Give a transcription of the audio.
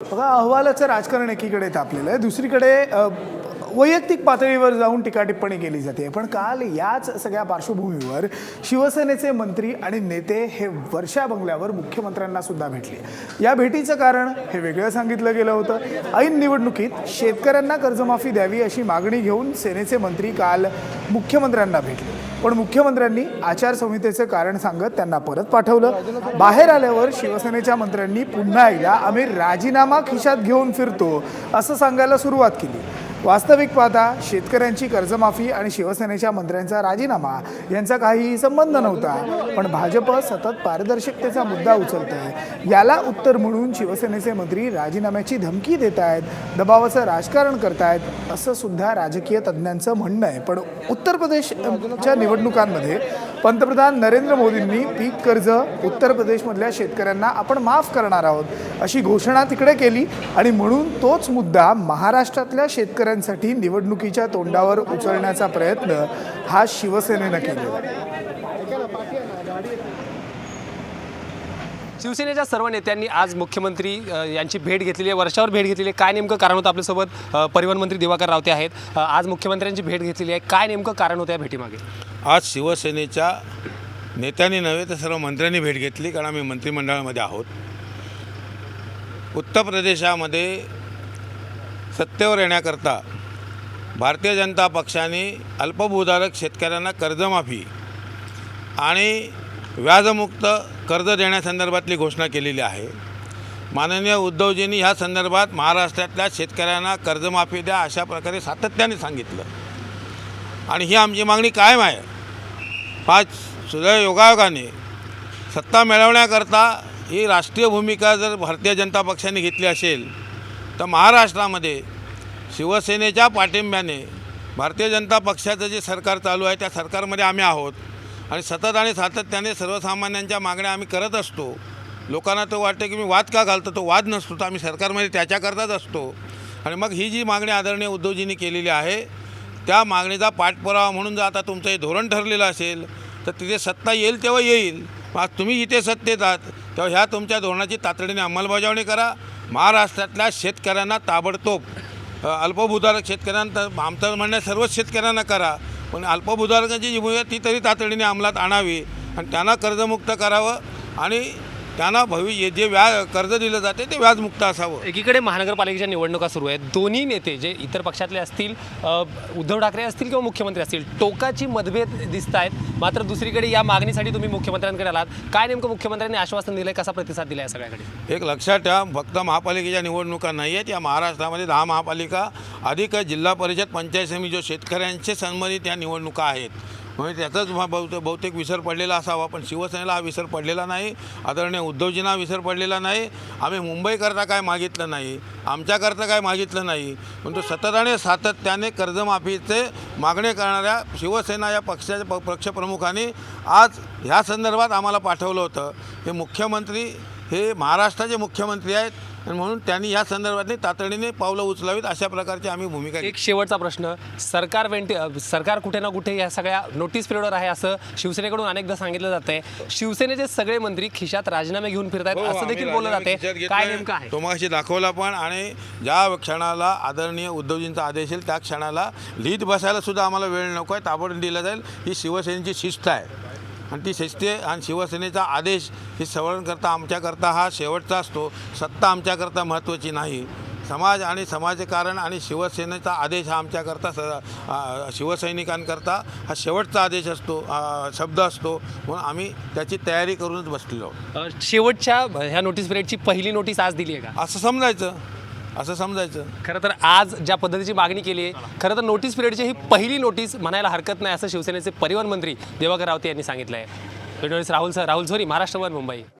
बघा, अहवालाचं राजकारण एकीकडे तापलेलं आहे, दुसरीकडे वैयक्तिक पातळीवर जाऊन टीका टिप्पणी केली जाते। पण काल याच सगळ्या पार्श्वभूमीवर शिवसेनेचे मंत्री आणि नेते हे वर्षा बंगल्यावर मुख्यमंत्र्यांना सुद्धा भेटले। या भेटीचं कारण हे वेगळं सांगितलं गेलं होतं। ऐन निवडणुकीत शेतकऱ्यांना कर्जमाफी द्यावी अशी मागणी घेऊन सेनेचे मंत्री काल मुख्यमंत्र्यांना भेटले, पण मुख्यमंत्र्यांनी आचारसंहितेचं कारण सांगत त्यांना परत पाठवलं। बाहेर आल्यावर शिवसेनेच्या मंत्र्यांनी पुन्हा एकदा आम्ही राजीनामा खिशात घेऊन फिरतो असं सांगायला सुरुवात केली। वास्तविक पाहता शेतकऱ्यांची कर्जमाफी आणि शिवसेनेच्या मंत्र्यांचा राजीनामा यांचा काहीही संबंध नव्हता, पण भाजप सतत पारदर्शकतेचा मुद्दा उचलतंय। याला उत्तर म्हणून शिवसेनेचे मंत्री राजीनाम्याची धमकी देत आहेत, दबावाचं राजकारण करतायत असं सुद्धा राजकीय तज्ज्ञांचं म्हणणं आहे। पण उत्तर प्रदेशच्या निवडणुकांमध्ये पंतप्रधान नरेंद्र मोदींनी पीक कर्ज उत्तर प्रदेशमधल्या शेतकऱ्यांना आपण माफ करणार आहोत अशी घोषणा तिकडे केली, आणि म्हणून तोच मुद्दा महाराष्ट्रातल्या शेतकऱ्यांसाठी निवडणुकीच्या तोंडावर उचलण्याचा प्रयत्न हा शिवसेनेनं केला। शिवसेनेच्या सर्व नेत्यांनी आज मुख्यमंत्री यांची भेट घेतलेली आहे, वर्षावर भेट घेतलेली आहे। काय नेमकं कारण होतं? आपल्यासोबत परिवहन मंत्री दिवाकर रावते आहेत। आज मुख्यमंत्र्यांची भेट घेतलेली आहे, काय नेमकं कारण होतं या भेटीमागे? आज शिवसेनेच्या नेत्यांनी नव्हे तर सर्व मंत्र्यांनी भेट घेतली, कारण आम्ही मंत्रिमंडळामध्ये आहोत। उत्तर प्रदेशामध्ये सत्तेवर येण्याकरता भारतीय जनता पक्षाने अल्पभूधारक शेतकऱ्यांना कर्जमाफी आणि व्याजमुक्त कर्ज देण्यासंदर्भातली घोषणा केलेली आहे। माननीय उद्धवजींनी ह्या संदर्भात महाराष्ट्रातल्या शेतकऱ्यांना कर्जमाफी द्या अशा प्रकारे सातत्याने सांगितलं, आणि ही आमची मागणी कायम आहे। सुदैव योगायोगाने सत्ता मिळवण्याकरता ही राष्ट्रीय भूमिका जर भारतीय जनता पक्षाने घेतली असेल तर महाराष्ट्रामध्ये शिवसेनेच्या पाठिंब्याने भारतीय जनता पक्षाचं जे सरकार चालू आहे त्या सरकारमध्ये आम्ही आहोत, आणि सतत आणि सातत्याने सर्वसामान्यांच्या मागण्या आम्ही करत असतो। लोकांना तो वाटतं की मी वाद का घालतो, तो वाद नसतो, तर आम्ही सरकारमध्ये त्याच्याकरताच असतो। आणि मग ही जी मागणी आदरणीय उद्धवजींनी केलेली आहे त्या मागणीचा पाठपुरावा म्हणून जर आता तुमचं हे धोरण ठरलेलं असेल तर तिथे सत्ता येईल तेव्हा येईल। आज तुम्ही जिथे सत्तेत आहात तेव्हा ह्या तुमच्या धोरणाची तातडीने अंमलबजावणी करा। महाराष्ट्रातल्या शेतकऱ्यांना ताबडतोब, अल्पभूधारक शेतकऱ्यांना, आमचं म्हणणं सर्वच शेतकऱ्यांना करा, पण अल्पभूधारकांची जी भूमिका ती तरी तातडीने अंमलात आणावी आणि त्यांना कर्जमुक्त करावं, आणि त्यांना जे कर्ज दिलं जाते ते व्याजमुक्त असावं। एकीकडे महानगरपालिकेच्या निवडणुका सुरू आहेत, दोन्ही नेते जे इतर पक्षातले असतील, उद्धव ठाकरे असतील किंवा मुख्यमंत्री असतील, टोकाची मतभेद दिसत आहेत। मात्र दुसरीकडे या मागणीसाठी तुम्ही मुख्यमंत्र्यांकडे आलात, काय नेमकं मुख्यमंत्र्यांनी आश्वासन दिलं आहे, कसा प्रतिसाद दिला आहे सगळ्याकडे? एक लक्षात ठेवा, फक्त महापालिकेच्या निवडणुका नाही आहेत, या महाराष्ट्रामध्ये 10 महापालिका अधिक जिल्हा परिषद पंचायत समिती जो शेतकऱ्यांचे संबंधित या निवडणुका आहेत, म्हणजे त्याचाच बहुतेक विसर पडलेला असावा, पण शिवसेनेला हा विसर पडलेला नाही, आदरणीय उद्धवजींना विसर पडलेला नाही। आम्ही मुंबईकरता काय मागितलं नाही, आमच्याकरता काय मागितलं नाही, पण तो सतत आणि सातत्याने कर्जमाफीचे मागणी करणाऱ्या शिवसेना या पक्षाच्या पक्षप्रमुखांनी आज ह्या संदर्भात आम्हाला पाठवलं होतं। हे मुख्यमंत्री हे महाराष्ट्राचे मुख्यमंत्री आहेत, आणि म्हणून त्यांनी या संदर्भातली तातडीने पावलं उचलावीत अशा प्रकारची आम्ही भूमिका। एक शेवटचा प्रश्न, सरकार कुठे ना कुठे या सगळ्या नोटीस पिरियडवर आहे असं शिवसेनेकडून अनेकदा सांगितलं जातंय। शिवसेनेचे सगळे मंत्री खिशात राजीनामे घेऊन फिरत आहेत असं देखील बोललं जाते, काय नेमकं आहे? तो मगाशी दाखवला पण, आणि ज्या क्षणाला आदरणीय उद्धवजींचा आदेश येईल त्या क्षणाला लिहित बसायला सुद्धा आम्हाला वेळ नको आहे, ताबडतोब दिला जाईल। ही शिवसेनेची शिस्त आहे, आणि ती शिस्ती आणि शिवसेनेचा आदेश ही सवरणकरता आमच्याकरता हा शेवटचा असतो। सत्ता आमच्याकरता महत्त्वाची नाही, समाज आणि समाजकारण आणि शिवसेनेचा आदेश हा आमच्याकरता, शिवसैनिकांकरता हा शेवटचा आदेश असतो, शब्द असतो, म्हणून आम्ही त्याची तयारी करूनच बसलेलो आहोत। शेवटच्या ह्या नोटीस पिरियडची पहिली नोटीस आज दिली आहे का, असं समजायचं? खरं तर आज ज्या पद्धतीची मागणी केली आहे, खरं तर नोटीस पिरियडची ही पहिली नोटीस म्हणायला हरकत नाही असं शिवसेनेचे परिवहन मंत्री दिवाकर रावते यांनी सांगितलं आहे। राहुल झोरी, महाराष्ट्र वन, मुंबई।